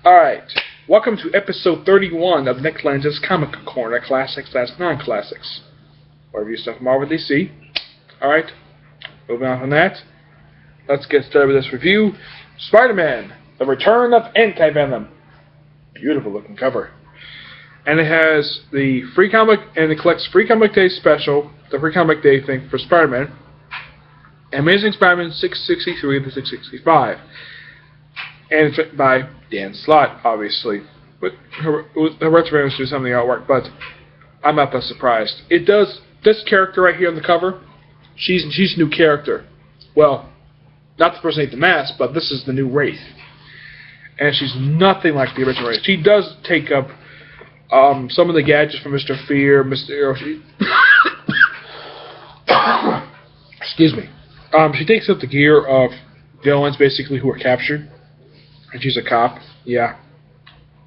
Alright, welcome to episode 31 of Nick Lenz's Comic Corner, Classics / Non-Classics. Where review stuff from Marvel DC. Alright, moving on from that, let's get started with this review. Spider-Man, The Return of Anti-Venom. Beautiful looking cover. And it has the free comic, and it collects Free Comic Day special, the Free Comic Day thing for Spider-Man. Amazing Spider-Man 663 to 665. And it's written by Dan Slott, obviously. But her was do some of the artwork, but I'm not that surprised. It does, this character right here on the cover, she's a new character. Well, not the person who ate the mask, but this is the new Wraith. And she's nothing like the original Wraith. She does take up some of the gadgets from Mr. Fear, excuse me. She takes up the gear of villains, basically, who are captured. And she's a cop. Yeah.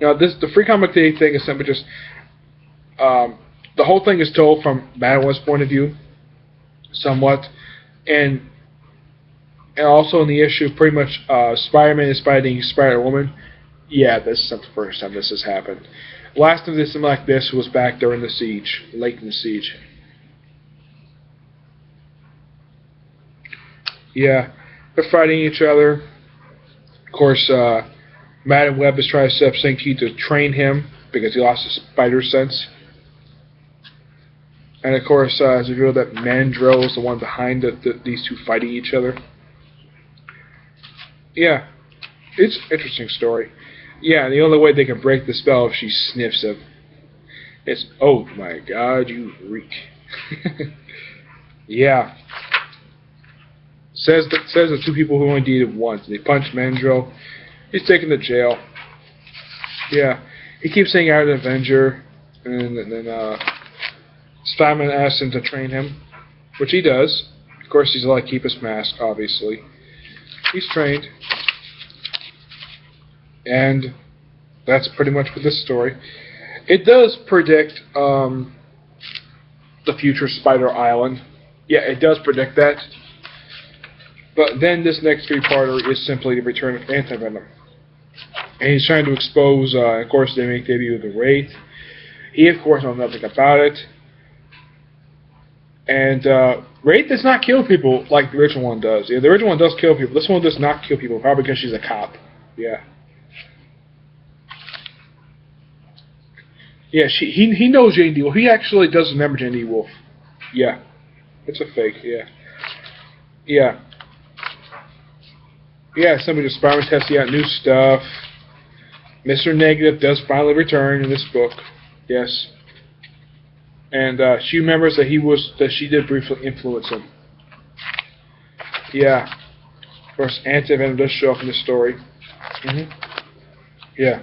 Now, the Free Comic Day thing is simply just... the whole thing is told from Madeline's point of view, somewhat. And also in the issue, pretty much, Spider-Man is fighting Spider-Woman. Yeah, this is not the first time this has happened. Last time this something like this was back during the siege, late in the siege. Yeah, they're fighting each other. Of course, Madam Web is trying to set up Sankey to train him because he lost his spider sense. And of course, it's revealed that Mandrill is the one behind these two fighting each other. Yeah, it's an interesting story. Yeah, the only way they can break the spell if she sniffs him. It's, oh my god, you reek. Yeah. Says the two people who only dated once. They punch Mandrill. He's taken to jail. Yeah. He keeps saying out an Avenger. And then Spider-Man asks him to train him. Which he does. Of course, he's allowed to keep his mask, obviously. He's trained. And that's pretty much for this story. It does predict the future Spider Island. Yeah, it does predict that. But then this next three-parter is simply the return of Anti-Venom. And he's trying to expose, of course, they make debut with the Wraith. He, of course, knows nothing about it. And Wraith does not kill people like the original one does. Yeah, the original one does kill people. This one does not kill people, probably because she's a cop. Yeah. Yeah, he knows Jane D. Wolf. He actually does remember Jane D. Wolf. Yeah. It's a fake, yeah. Yeah. Yeah, somebody just Spider-Man testing out new stuff. Mr. Negative does finally return in this book. Yes. And she remembers that she did briefly influence him. Yeah. Of course, Anti-Venom does show up in the story. Yeah.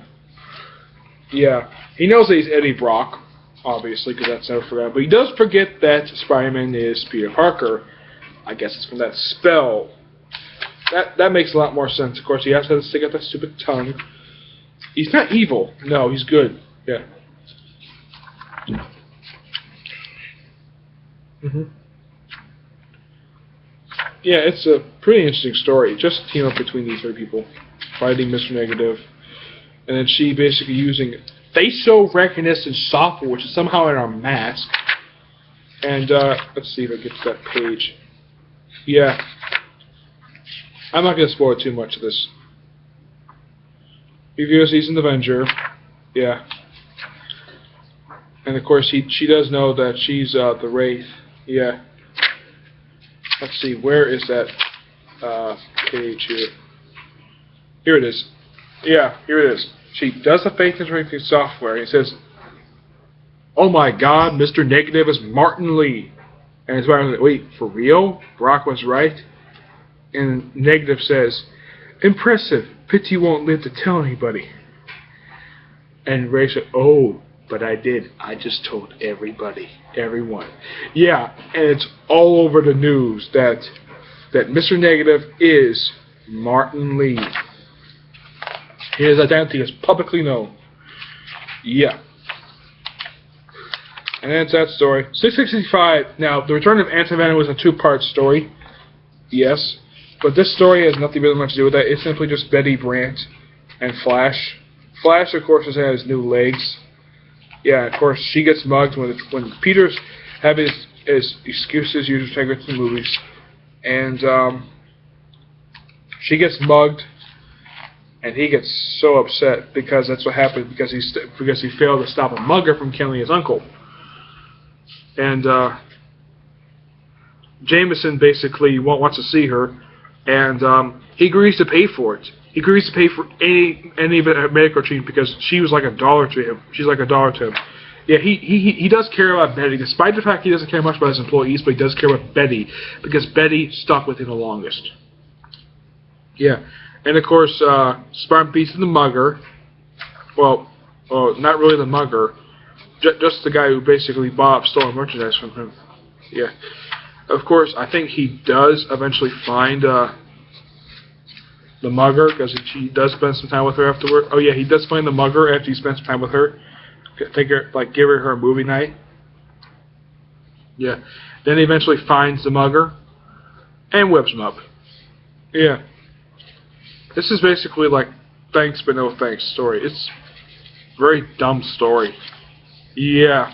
Yeah. He knows that he's Eddie Brock, obviously, because that's never forgotten. But he does forget that Spider-Man is Peter Parker. I guess it's from that spell. That makes a lot more sense. Of course, he has to stick out that stupid tongue. He's not evil. No, he's good. Yeah. Yeah, it's a pretty interesting story. Just a team up between these three people. Fighting Mr. Negative. And then she basically using facial recognition software, which is somehow in our mask. And, let's see if I get to that page. Yeah. I'm not going to spoil too much of this. Reveals he's an Avenger. Yeah. And of course, she does know that she's the Wraith. Yeah. Let's see, where is that page here? Here it is. Yeah, here it is. She does the faith and software. And he says, "Oh my God, Mr. Negative is Martin Lee." And his wife like, "Wait, for real? Brock was right?" And Negative says, "Impressive. Pity you won't live to tell anybody." And Ray said, "Oh, but I did. I just told everybody. Everyone." Yeah, and it's all over the news that Mr. Negative is Martin Lee. His identity is publicly known. Yeah. And that's that story. 665. Now, the return of Anti-Venom was a two-part story. Yes. But this story has nothing really much to do with that. It's simply just Betty Brant and Flash Flash, of course, has had his new legs. Yeah, of course, she gets mugged when Peter's having his excuses used to take her to the movies, and she gets mugged, and he gets so upset because that's what happened because he failed to stop a mugger from killing his uncle, and Jameson basically wants to see her, and he agrees to pay for it. He agrees to pay for any medical treatment because she was like $1 to him. She's like $1 to him. Yeah, he does care about Betty, despite the fact he doesn't care much about his employees, but he does care about Betty because Betty stuck with him the longest. Yeah, and of course, Spider-Man beats the mugger. Well, not really the mugger, just the guy who basically bought up stolen merchandise from him. Yeah, of course, I think he does eventually find the mugger, because he does spend some time with her afterward. Oh yeah, he does find the mugger after he spends some time with her. Give her a movie night. Yeah. Then he eventually finds the mugger and whips him up. Yeah. This is basically like thanks but no thanks story. It's a very dumb story. Yeah.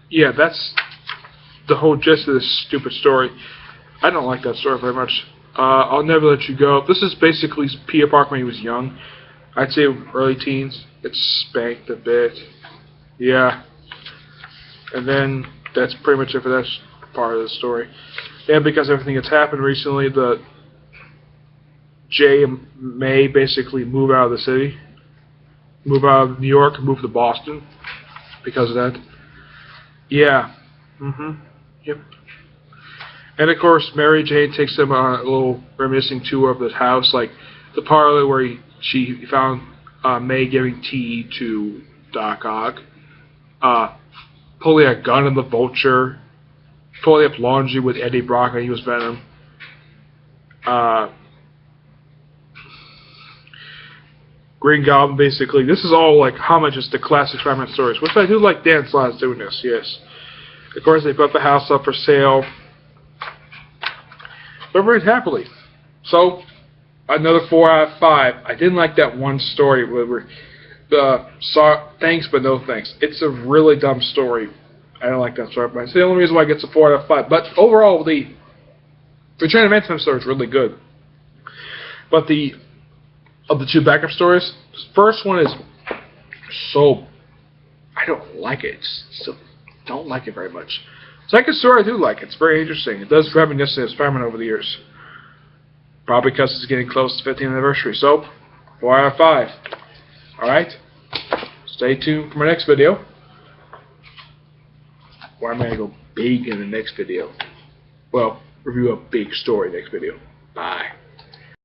Yeah, that's the whole gist of this stupid story. I don't like that story very much. I'll Never Let You Go. This is basically Peter Parker when he was young. I'd say early teens. It's spanked a bit. Yeah. And then that's pretty much it for that part of the story. And because everything that's happened recently, Jay and May basically move out of the city. Move out of New York and move to Boston because of that. Yeah. Yep. And of course, Mary Jane takes them on a little reminiscing tour of the house, like the parlor where she found May giving tea to Doc Ock, pulling a gun on the Vulture, pulling up laundry with Eddie Brock when he was Venom. Green Goblin, basically. This is all like homages to classic Spider-Man stories, which I do like Dan Slott's doing this, yes. Of course, they put the house up for sale. But very happily. So, another 4 out of 5. I didn't like that one story where thanks but no thanks. It's a really dumb story. I don't like that story. But it's the only reason why it gets a 4 out of 5. But overall, the Return of Anti-Venom story is really good. But of the two backup stories, the first one is so... I don't like it. Don't like it very much. Second story I do like. It's very interesting. It does reminisce of Spider-Man over the years. Probably because it's getting close to the 50th anniversary. So, 4 out of 5. Alright? Stay tuned for my next video. Or I'm going to go big in the next video. Well, review a big story next video. Bye.